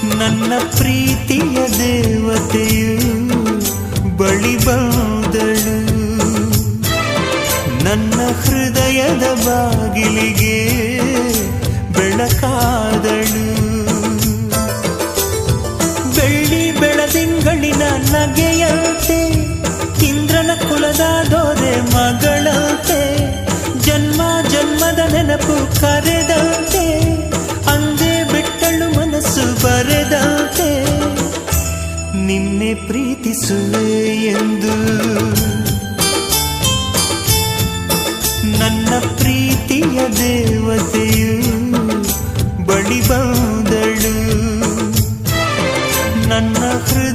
ನನ್ನ ಪ್ರೀತಿಯ ದೇವತೆಯು ಬಳಿ ಬಂದಳು, ನನ್ನ ಹೃದಯದ ಬಾಗಿಲಿಗೆ ಬೆಳಕಾದಳು. ಬೆಳ್ಳಿ ಬೆಳದಿಂಗಳಿನ ನಗೆಯಂತೆ, ಇಂದ್ರನ ಕುಲದ ದೊರೆ ಮಗಳಂತೆ, ಜನ್ಮ ಜನ್ಮದ ನೆನಪು ಕರೆದಂತೆ, ಅಂದೇ ಬಿಟ್ಟಳು ಮನಸ್ಸು ಬರೆದಂತೆ, ನಿನ್ನೆ ಪ್ರೀತಿಸುವೆ ಎಂದು. ನನ್ನ ಪ್ರೀತಿಯ ದೇವತೆಯು ಬಳಿ ಬಂದಳು, ನನ್ನ ಹೃದಯ